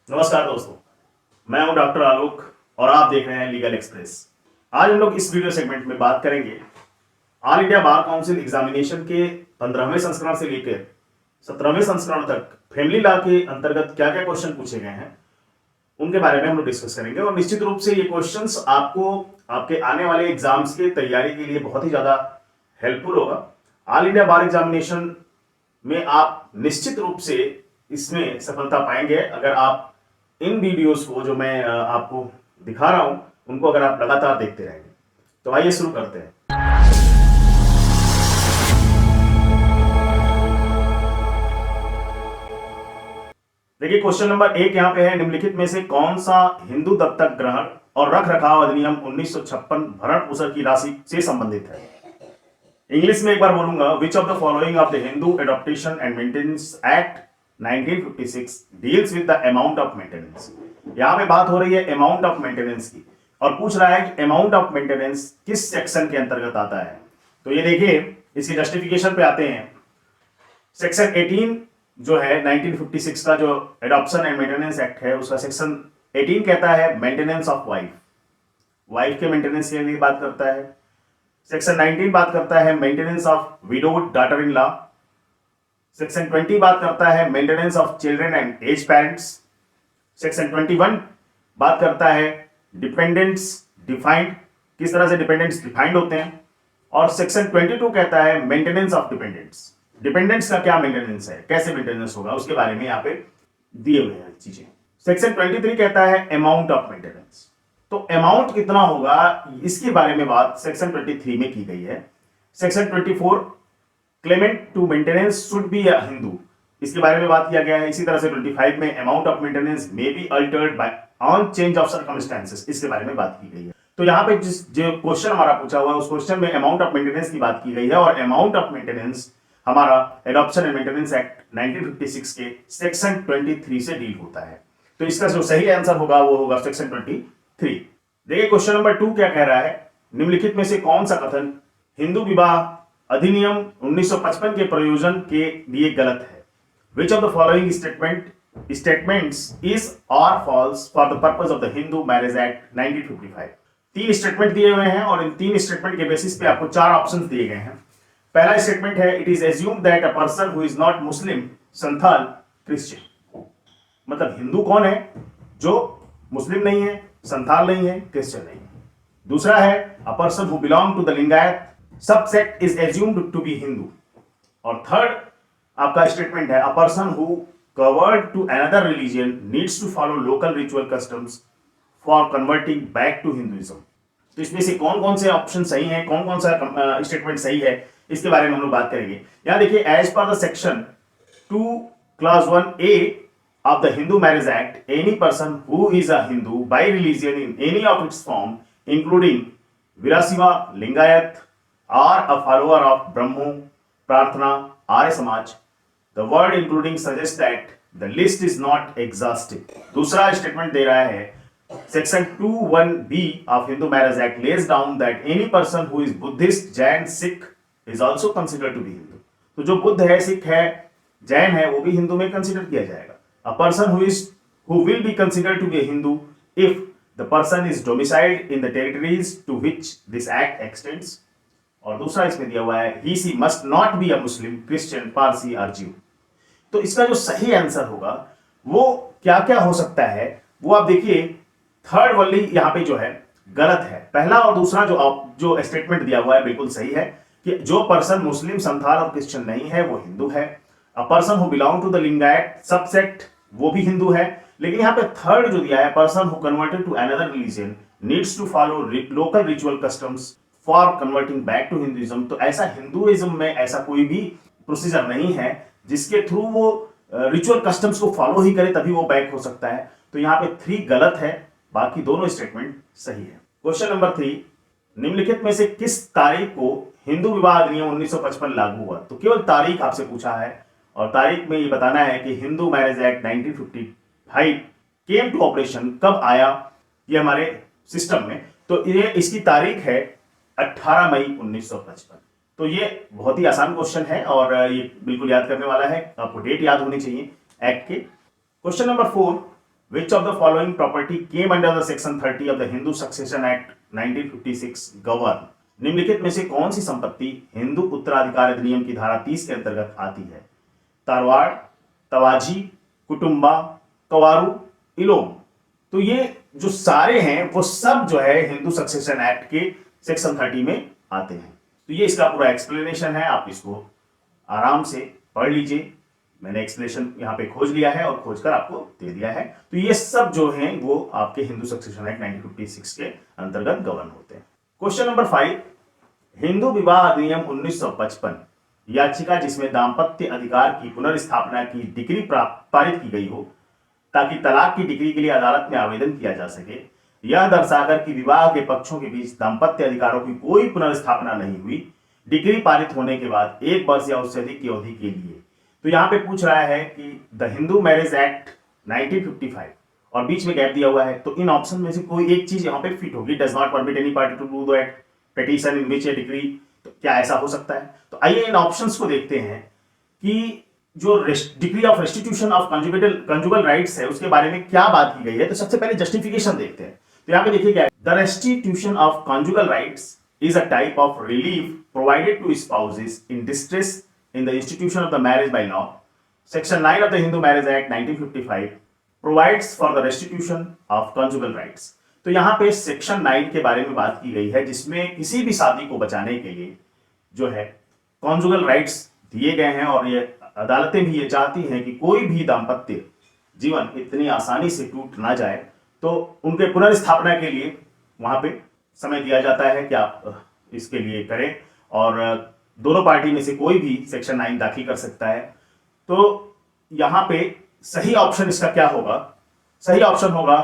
नमस्कार दोस्तों, मैं हूं डॉक्टर आलोक और आप देख रहे हैं लीगल एक्सप्रेस। आज हम लोग इस वीडियो सेगमेंट में बात करेंगे all India bar council examination के 15वें संस्करण से लेकर 17वें संस्करण तक फैमिली लॉ के अंतर्गत क्या क्या क्वेश्चन पूछे गए हैं उनके बारे में हम लोग डिस्कस करेंगे। और निश्चित रूप से ये क्वेश्चंस आपको आपके आने वाले एग्जाम्स की तैयारी के लिए बहुत ही ज्यादा हेल्पफुल होगा। ऑल इंडिया बार एग्जामिनेशन में आप निश्चित रूप से इसमें सफलता पाएंगे अगर आप इन वीडियोस को जो मैं आपको दिखा रहा हूं उनको अगर आप लगातार देखते रहेंगे। तो आइए शुरू करते हैं। देखिए क्वेश्चन नंबर 1 यहां पे है, निम्नलिखित में से कौन सा हिंदू दत्तक ग्रहण और रख रखाव अधिनियम 1956 भरण पोषण की राशि से संबंधित है। इंग्लिश में एक बार बोलूंगा, विच of the following of the Hindu adoption and maintenance act 1956 deals with the amount of maintenance. यहां पे बात हो रही है अमाउंट ऑफ मेंटेनेंस की और पूछ रहा है कि अमाउंट ऑफ मेंटेनेंस किस सेक्शन के अंतर्गत आता है। तो ये देखिए, इसकी जस्टिफिकेशन पे आते हैं। सेक्शन 18 जो है 1956 का जो एडॉप्शन एंड मेंटेनेंस एक्ट है उसका सेक्शन 18 कहता है मेंटेनेंस ऑफ वाइफ के मेंटेनेंस के लिए बात करता है। सेक्शन 19 बात करता है maintenance of widowed daughter in law. Section 20 बात करता है maintenance of children and aged parents. Section 21 बात करता है डिपेंडेंट्स डिफाइंड, किस तरह से डिपेंडेंट्स डिफाइंड होते हैं। और सेक्शन 22 कहता है मेंटेनेंस ऑफ डिपेंडेंट्स। डिपेंडेंट्स का क्या मेंटेनेंस है, कैसे मेंटेनेंस होगा, उसके बारे में यहाँ पे दिए हुए हैं चीजें। सेक्शन 23 कहता है अमाउंट ऑफ मेंटेनेंस। तो अमाउंट कितना होगा इसके बारे में बात सेक्शन 23 में की गई है। Section 24 claimant to maintenance should be a Hindu, इसके बारे में बात किया गया है। इसी तरह से 25 में amount of maintenance may be altered by on change of circumstances, इसके बारे में बात की गई है। तो यहाँ पे जिस जो क्वेश्चन हमारा पूछा हुआ है उस क्वेश्चन में अमाउंट ऑफ मेंटेनेंस की बात की गई है और अमाउंट ऑफ मेंटेनेंस हमारा एडॉप्शन एंड मेंटेनेंस एक्ट 1956 के सेक्शन 23 से डील होता है। तो इसका जो सही आंसर होगा वो होगा सेक्शन 23। देखिए क्वेश्चन नंबर 2 क्या कह रहा है, निम्नलिखित में से कौन सा कथन हिंदू विवाह अधिनियम 1955 के प्रयोजन के लिए गलत है। Which of the following statements is और false for the purpose of the Hindu marriage act 1955। 3 statement दिए हुए हैं और इन 3 स्टेटमेंट के बेसिस पे आपको 4 ऑप्शंस दिए गए हैं। पहला स्टेटमेंट है, it is assumed that a person who is not Muslim Santhal Christian. मतलब हिंदू कौन है, जो मुस्लिम नहीं है, संथाल नहीं है, क्रिश्चियन नहीं है। दूसरा है, a person who belong to the Lingayat subsect is assumed to be Hindu. और थर्ड आपका स्टेटमेंट है, a person who converted to another religion needs to follow local ritual customs for converting back to Hinduism. तो इसमें से कौन कौन से ऑप्शन सही हैं, कौन कौन सा स्टेटमेंट सही है, इसके बारे में हम लोग बात करेंगे। यहां देखिए, as per the section 2 clause 1A of the Hindu Marriage Act, any person who is a Hindu by religion in any of its form, including Virasiva, Lingayat, or a follower of Brahmo, Prarthana, Arya Samaj, the word including suggests that the list is not exhaustive. दूसरा statement दे रहा है, section 21B of Hindu Marriage Act lays down that any person who is Buddhist, Jain, Sikh is also considered to be Hindu. तो जो बुद्ध है, सिख है, जैन है, वो भी हिंदू में कंसिडर किया जाएगा। A person who will be considered to be a Hindu if the person is domiciled in the territories to which this act extends. और दूसरा इसमें दिया हुआ है, he she must not be a Muslim, Christian, Parsi or Jew. तो इसका जो सही आंसर होगा वो क्या क्या हो सकता है, वो आप देखिए। थर्ड वाली यहाँ पे जो है गलत है। पहला और दूसरा जो स्टेटमेंट दिया हुआ है बिल्कुल सही है कि जो पर्सन मुस्लिम, संथाल और क्रिश्चियन नहीं है वो हिंदू है। A person who belong to the Lingayat subsect वो भी हिंदू है। लेकिन यहाँ पे थर्ड जो दिया है, person who converted to another religion needs to follow local ritual customs for converting back to Hinduism. तो ऐसा हिंदुइज्म में ऐसा कोई भी प्रोसीजर नहीं है जिसके थ्रू वो रिचुअल कस्टम्स को फॉलो ही करे तभी वो बैक हो सकता है। तो यहाँ पे 3 गलत है, बाकी दोनों स्टेटमेंट सही है। क्वेश्चन नंबर 3, निम्नलिखित में से किस तारीख को हिंदू विवाह अधिनियम 1955 लागू हुआ। तो केवल तारीख आपसे पूछा है और तारीख में ये बताना है कि Hindu marriage act 1955 came to operation, कब आया ये हमारे सिस्टम में। तो ये इसकी तारीख है 18 मई 1955। तो ये बहुत ही आसान क्वेश्चन है और ये बिल्कुल याद करने वाला है, आपको डेट याद होनी चाहिए एक्ट के। Question number 4, which of the following property came under the section 30 of the Hindu succession act 1956 govern. निम्नलिखित में से कौन सी संपत्ति हिंदू उत्तराधिकार अधिनियम की धारा 30 के अंतर्गत आती है? तारवाड़, तवाजी, कुटुंबा, कवारू, इलोम। तो ये जो सारे हैं वो सब जो है हिंदू सक्सेशन एक्ट के सेक्शन 30 में आते हैं। तो ये इसका पूरा एक्सप्लेनेशन है, आप इसको आराम से पढ़ लीजिए। मैंने एक्सप्लेनेशन यहाँ पे खोज लिया है और खोजकर आपको दे दिया है। तो ये सब जो हैं वो आपके हिंदू सक्सेशन एक्ट 1956 के अंतर्गत गवर्न होते हैं। क्वेश्चन नंबर 5, हिंदू विवाह अधिनियम 1955 याचिका जिसमें दाम्पत्य अधिकार की पुनर्स्थापना की डिक्री पारित की गई हो ताकि तलाक की डिक्री के लिए अदालत में आवेदन किया जा सके, यह दर्शाकर कि विवाह के पक्षों के बीच दाम्पत्य अधिकारों की कोई पुनर्स्थापना नहीं हुई, डिक्री पारित होने के बाद 1 वर्ष या उससे अधिक की अवधि के लिए। तो यहां पे पूछ रहा है कि द हिंदू मैरिज एक्ट 1955 और बीच में गैप दिया हुआ है, तो इन ऑप्शन में से कोई एक चीज यहां पे फिट होगी। Does not permit any party to do that petition in which a decree. तो क्या ऐसा हो सकता है? तो आइए इन ऑप्शंस को देखते हैं कि जो degree of restitution of conjugal rights है उसके बारे में क्या बात की गई है। तो सबसे पहले जस्टिफिकेशन देखते हैं। तो यहां पे देखिए क्या है, the restitution of conjugal rights is a type of relief provided to spouses in distress in the institution of the marriage by law. Section 9 of the Hindu Marriage Act 1955 provides for the restitution of conjugal rights. तो यहाँ पे section 9 के बारे में बात की गई है जिसमें किसी भी शादी को बचाने के लिए जो है कॉन्जुगल राइट्स दिए गए हैं और ये अदालतें भी ये चाहती हैं कि कोई भी दाम्पत्य जीवन इतनी आसानी से टूट ना जाए, तो उनके पुनर्स्थापना के लिए वहां पे समय दिया जाता है कि आप इसके लिए करें और दोनों पार्टी में से कोई भी सेक्शन 9 दाखिल कर सकता है। तो यहां पे सही ऑप्शन इसका क्या होगा? सही ऑप्शन होगा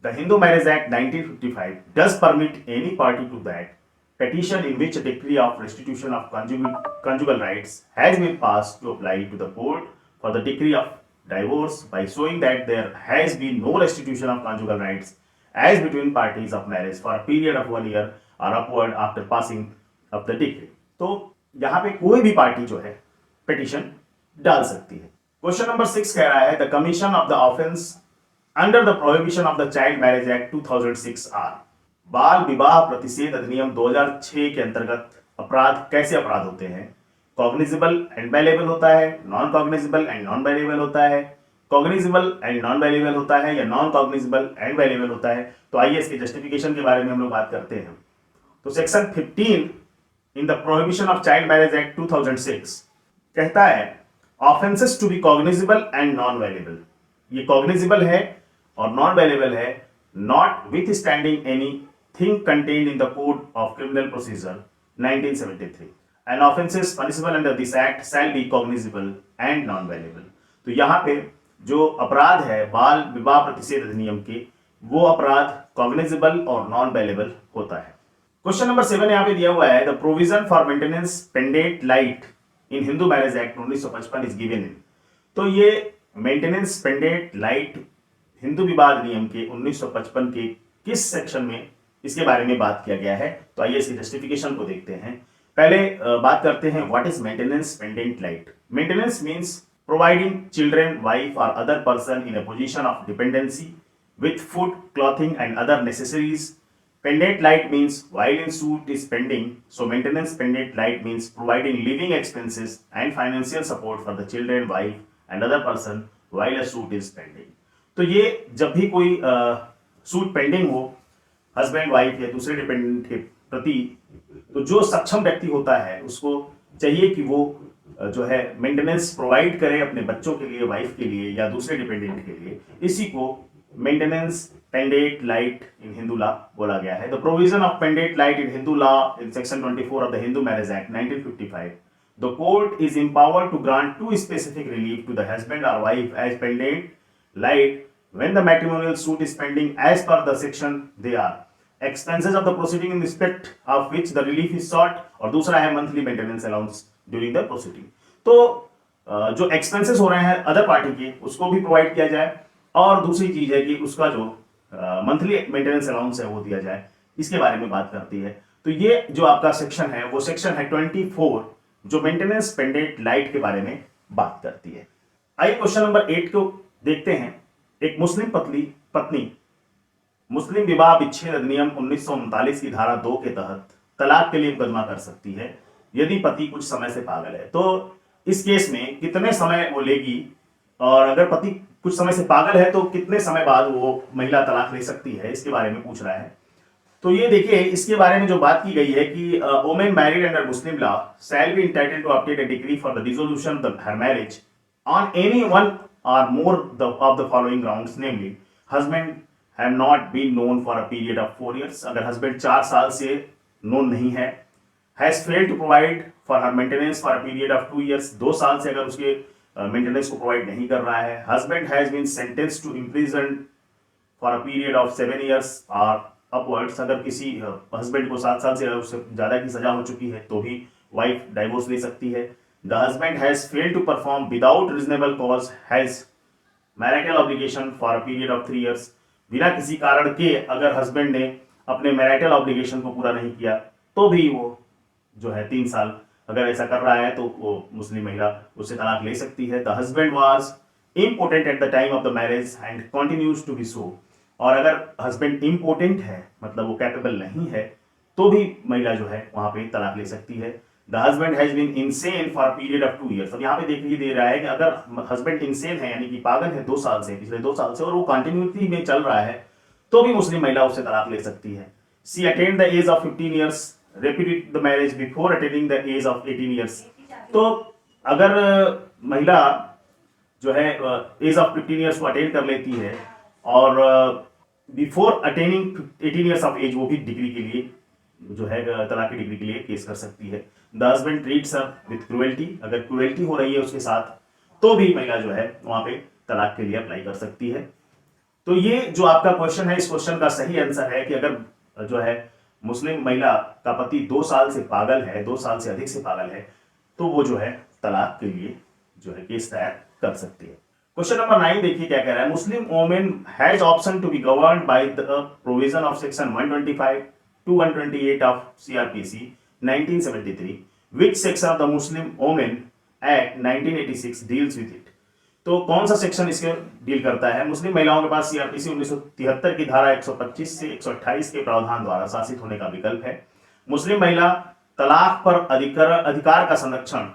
the Hindu marriage act 1955 does permit any party to that petition in which a decree of restitution of conjugal rights has been passed to apply to the court for the decree of divorce by showing that there has been no restitution of conjugal rights as between parties of marriage for a period of 1 year or upward after passing of the decree। तो यहाँ पे कोई भी party जो है petition डाल सकती है। क्वेश्चन नंबर 6 कह रहा है the commission of the offence under the prohibition of the child marriage act 2006 are. बाल विवाह प्रतिषेध अधिनियम 2006 के अंतर्गत अपराध कैसे अपराध होते हैं? कॉग्निजेबल एंड बेलेबल होता है, non cognizable and non bailable होता है, कॉग्निजेबल एंड नॉन बेलेबल होता है या नॉन कॉग्निजेबल एंड बेलेबल होता है। तो आइए इसके जस्टिफिकेशन के बारे में हम लोग बात करते हैं। तो section 15 in the prohibition of child marriage act 2006 कहता है offences to be cognizable and non bailable. ये कॉग्निजेबल है और नॉन बेलेबल है, नॉट विथ स्टैंडिंग एनी thing contained in the Code of Criminal Procedure 1973 and offences punishable under this act shall be cognizable and non-bailable। तो यहाँ पे जो अपराध है बाल विवाह प्रतिषेध अधिनियम के, वो अपराध कॉग्निजेबल और नॉन बेलेबल होता है। क्वेश्चन नंबर 7 यहाँ पे दिया हुआ है the provision for maintenance pendente light in Hindu marriage act 1955 is given in. तो ये मेंटेनेंस पेंडेंट लाइट हिंदू विवाह अधिनियम के 1955 के किस सेक्शन में इसके बारे में बात किया गया है? तो आइए इसकी जस्टिफिकेशन को देखते हैं। पहले बात करते हैं what is maintenance pendente lite. Maintenance means providing children, wife और other person in a position of dependency with food, clothing and other necessaries. Pendente lite means while in suit is pending, so maintenance pendente lite means providing living expenses and financial support for the children, wife and other person while a suit is pending. तो ये जब भी कोई suit pending हो husband wife या दूसरे dependent के प्रति, तो जो सक्षम व्यक्ति होता है उसको चाहिए कि वो जो है मेंटेनेंस प्रोवाइड करे अपने बच्चों के लिए, वाइफ के लिए या दूसरे डिपेंडेंट के लिए। इसी को maintenance pendente light in Hindu law बोला गया है। The provision of pendant light in Hindu law in section 24 of the Hindu marriage act 1955 the court is empowered to grant two specific relief to the husband or wife as pendant light when the matrimonial suit is pending as per the section they are expenses of the proceeding in respect of which the relief is sought, और दूसरा है monthly maintenance allowance during the proceeding। तो जो expenses हो रहे हैं other party के उसको भी प्रोवाइड किया जाए और दूसरी चीज है कि उसका जो मंथली मेंटेनेंस अलाउंस है वो दिया जाए, इसके बारे में बात करती है। तो ये जो आपका सेक्शन है वो सेक्शन है 24 जो मेंटेनेंस पेंडेंट लाइट के बारे में बात करती है। आइए क्वेश्चन नंबर 8 को देखते हैं। एक मुस्लिम पत्नी मुस्लिम विवाह विच्छेद अधिनियम 1939 की धारा 2 के तहत तलाक के लिए मुकदमा कर सकती है यदि पति कुछ समय से पागल है। तो इस केस में कितने समय वो लेगी, और अगर पति कुछ समय से पागल है तो कितने समय बाद वो महिला तलाक ले सकती है, इसके बारे में पूछ रहा है। तो ये देखिए, इसके बारे में जो बात की गई है कि women married under Muslim law shall be entitled to obtain a decree for the dissolution of her marriage on any one or more of the following grounds, namely husband have not been known for a period of 4 years, अगर husband 4 साल से known नहीं है, has failed to provide for her maintenance for a period of 2 years, 2 साल से अगर उसके maintenance को प्रोवाइड नहीं कर रहा है, husband has been sentenced to imprisoned for a period of 7 years or upwards, अगर किसी हस्बैंड को 7 साल से उससे ज़्यादा की सजा हो चुकी है तो भी वाइफ डाइवोर्स ले सकती है। The husband has failed to perform without reasonable cause has marital obligation for a period of 3 years, बिना किसी कारण के अगर हस्बैंड ने अपने मैरिटल ऑब्लिगेशन को पूरा नहीं किया तो भी वो जो है 3 साल अगर ऐसा कर रहा है तो वो मुस्लिम महिला उससे तलाक ले सकती है। The husband was important at the time of the marriage and continues to be so, और अगर हस्बैंड इम्पोर्टेंट है मतलब वो कैपेबल नहीं है तो भी महिला जो है वहां पे तलाक ले सकती है। The husband has been insane for period of 2 years, अब यहाँ पे देखिए दे रहा है कि अगर हस्बैंड इनसेन है यानी कि पागल है 2 साल से, पिछले 2 साल से, और वो कंटिन्यूटी में चल रहा है तो भी मुस्लिम महिला उससे तलाक ले सकती है। She attend the age of 15 years, repudiate the marriage before attaining the age of 18 years, तो अगर महिला जो है एज ऑफ 15 years को अटेंड कर लेती है और before attaining 18 years of age, वो भी डिग्री के लिए जो है तलाक की डिग्री के लिए केस कर सकती है। The husband treats her with cruelty, अगर क्रुएल्टी हो रही है उसके साथ तो भी महिला जो है वहां पे तलाक के लिए अप्लाई कर सकती है। तो ये जो आपका क्वेश्चन है, इस क्वेश्चन का सही आंसर है कि अगर जो है मुस्लिम महिला का पति 2 साल से पागल है, 2 साल से अधिक से पागल है, तो वो जो है तलाक के लिए जो है केस दायर कर सकती है। क्वेश्चन नंबर 9 देखिए क्या कह रहा है। Muslim women has option to be governed by the provision of section 125 to 128 of CRPC 1973, which section of the Muslim Women Act 1986 deals with it? तो कौन सा सेक्शन इसके डील करता है? मुस्लिम महिलाओं के पास सीआरपीसी 1973 की धारा 125 से 128 के प्रावधान द्वारा शासित होने का विकल्प है। मुस्लिम महिला तलाक पर अधिकार का संरक्षण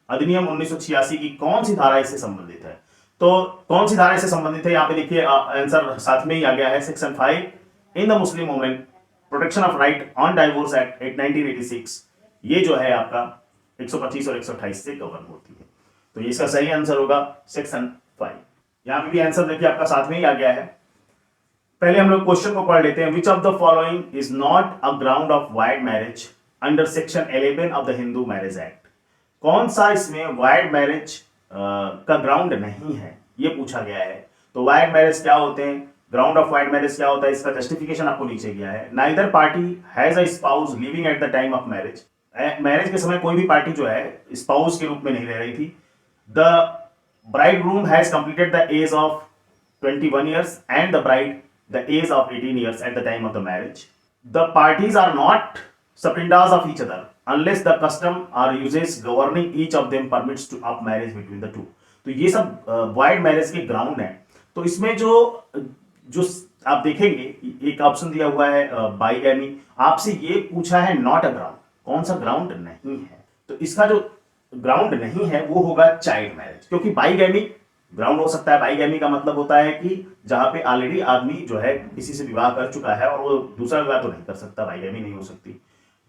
अधिनियम 1986 की कौन सी धारा इससे संबंधित है? तो कौन सी धारा इससे संबंधित है? यहाँ पे देखिए आंसर साथ में ही आ गया है, section 5 in the Muslim women protection of right on divorce act 1986, ये जो है आपका 125 और 128 से गवर्न होती है। तो ये इसका सही आंसर होगा सेक्शन 5। यहां पे भी आंसर देखिए आपका साथ में ही आ गया है। पहले हम लोग क्वेश्चन को पढ़ लेते हैं। विच of the following is not a ground of wide marriage under section 11 of the Hindu marriage act? कौन सा इसमें वाइड मैरिज का ग्राउंड नहीं है, ये पूछा गया है। तो वाइड मैरिज क्या होते हैं, ग्राउंड ऑफ वाइड मैरिज क्या होता है, इसका जस्टिफिकेशन आपको नीचे गया है। Neither party has a spouse living at the time of marriage, marriage के समय कोई भी पार्टी जो है स्पाउस के रूप में नहीं रह रही थी। The bridegroom has completed the age of 21 years and the bride the age of 18 years at the time of the marriage. The parties are not subtendas of each other unless the custom or uses governing each of them permits to up marriage between the two. तो ये सब wide marriage के ground है। तो इसमें जो आप देखेंगे एक ऑप्शन दिया हुआ है बाइगैमी, आपसे ये पूछा है नॉट अ ग्राउंड, कौन सा ग्राउंड नहीं है। तो इसका जो ग्राउंड नहीं है वो होगा चाइल्ड मैरिज, क्योंकि बाइगैमी ग्राउंड हो सकता है। बाइगैमी का मतलब होता है कि जहां पे ऑलरेडी आदमी जो है किसी से विवाह कर चुका है और वो दूसरा विवाह तो नहीं कर सकता, बाइगैमी नहीं हो सकती।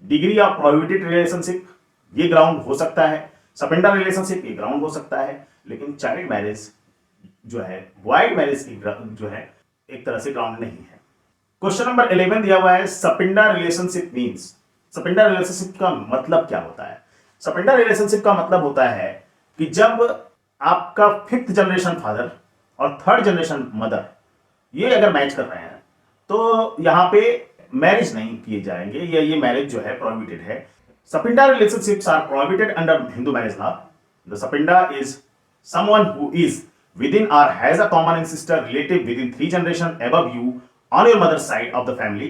डिग्री ऑफ प्रोहिबिटेड रिलेशनशिप ये ग्राउंड हो सकता है, सपेंडर रिलेशनशिप ये ग्राउंड हो सकता है, लेकिन चाइल्ड मैरिज जो है वाइड मैरिज की जो है एक तरह से ग्राउंड नहीं है। क्वेश्चन नंबर 11 दिया हुआ है सपेंडर रिलेशनशिप मींस, सपेंडर रिलेशनशिप का मतलब क्या होता है? सपेंडर रिलेशनशिप का मतलब होता है कि जब आपका 5th जनरेशन फादर और 3rd जनरेशन मदर ये अगर मैच कर रहे हैं तो यहां पे मैरिज नहीं किए जाएंगे, या ये मैरिज जो है प्रोहिबिटेड है। Sapinda relationships are prohibited under Hindu marriage law. The sapinda is someone who is within or has a common ancestor relative within 3 generations above you on your mother's side of the family,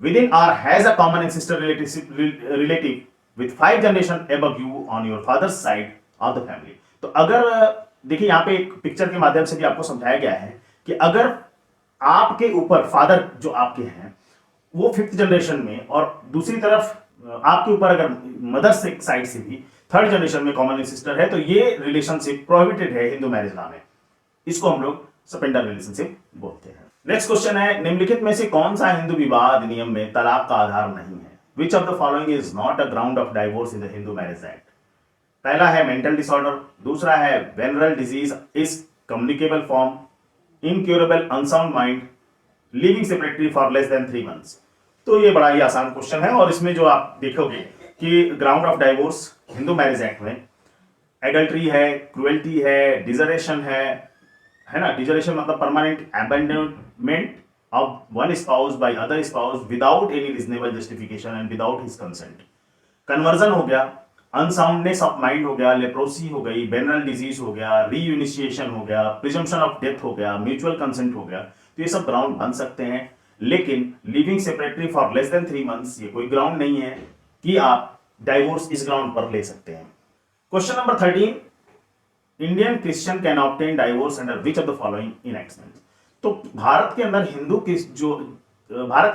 within or has a common ancestor relative with 5 generations above you on your father's side of the family. तो अगर देखिए यहाँ पे एक picture के माध्यम से भी आपको समझाया गया है कि अगर आपके ऊपर फादर जो आपके हैं वो 5th जनरेशन में और दूसरी तरफ आपके ऊपर अगर मदर से साइड से भी 3rd जनरेशन में कॉमन सिस्टर है तो ये रिलेशनशिप प्रोहिबिटेड है हिंदू मैरिज लॉ में। इसको हम लोग सपेंडर रिलेशनशिप बोलते हैं। नेक्स्ट क्वेश्चन है, निम्नलिखित में से कौन सा हिंदू विवाह अधिनियम में तलाक का आधार नहीं है? Which of the following is not a ground of divorce in the Hindu marriage act? पहला है मेंटल डिसऑर्डर, दूसरा है venereal disease is communicable form, incurable unsound mind, living separately for less than 3 months। तो ये बड़ा ही आसान क्वेश्चन है और इसमें जो आप देखोगे कि ground of divorce Hindu marriage act में एडल्ट्री है, क्रुएल्टी है, डिजरेशन है ना। डिजरेशन मतलब permanent abandonment of one spouse by other spouse without any reasonable justification and without his consent. Conversion हो गया, अनसाउंडनेस ऑफ माइंड हो गया, लेप्रोसी हो गई, वेनरल डिजीज हो गया, रीयूनिशिएशन हो गया, प्रिजम्पशन ऑफ डेथ हो गया, म्यूचुअल कंसेंट हो गया। तो ये सब ग्राउंड बन सकते हैं, लेकिन living separately for less than 3 months ये कोई ग्राउंड नहीं है कि आप डाइवोर्स इस ग्राउंड पर ले सकते हैं। Question number 13, Indian Christian can obtain divorce under which of the following enactments? तो भारत के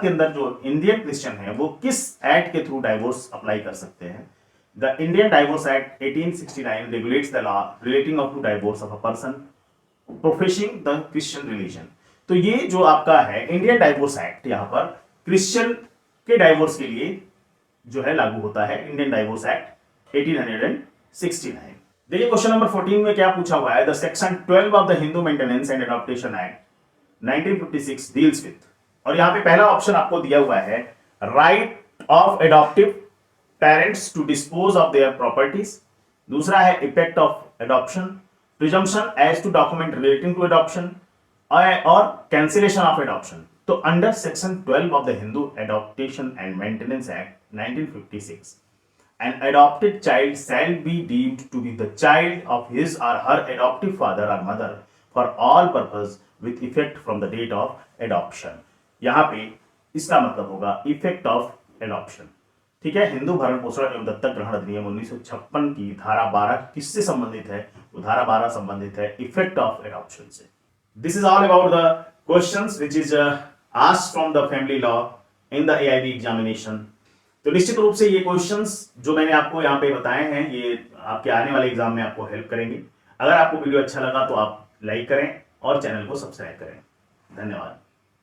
अंदर जो इंडियन क्रिश्चियन है वो किस एक्ट के थ्रू डाइवोर्स अप्लाई कर सकते हैं? The Indian divorce act 1869 regulates the law relating up to divorce of a person professing the Christian religion। तो ये जो आपका है इंडियन डाइवोर्स एक्ट यहाँ पर क्रिश्चियन के डाइवोर्स के लिए जो है लागू होता है, इंडियन डाइवोर्स एक्ट 1869। देखिए क्वेश्चन नंबर 14 में क्या पूछा हुआ है, the section 12 of the Hindu maintenance and adoption act 1956 deals with, और यहाँ पे पहला ऑप्शन आपको दिया हुआ है right of adoptive parents to dispose of their properties, दूसरा है effect of adoption, presumption as to document relating to adoption और कैंसिलेशन ऑफ एडॉप्शन। तो under section 12 of the Hindu adoption and maintenance act 1956 an adopted child shall be deemed to be the child of his or her adoptive father or mother for all purpose with effect from the date of adoption। यहाँ पे इसका मतलब होगा effect of adoption. ठीक है, हिंदू भरण पोषण एवं दत्तक ग्रहण अधिनियम 1956 की धारा 12 किससे संबंधित है? वो धारा 12 संबंधित है इफेक्ट ऑफ एडॉप्शन से। This is all about the questions which is asked from the family law in the AIB examination. तो निश्चित रूप से ये क्वेश्चंस जो मैंने आपको यहाँ पे बताए हैं ये आपके आने वाले एग्जाम में आपको हेल्प करेंगे। अगर आपको वीडियो अच्छा लगा तो आप लाइक करें और चैनल को सब्सक्राइब करें। धन्यवाद।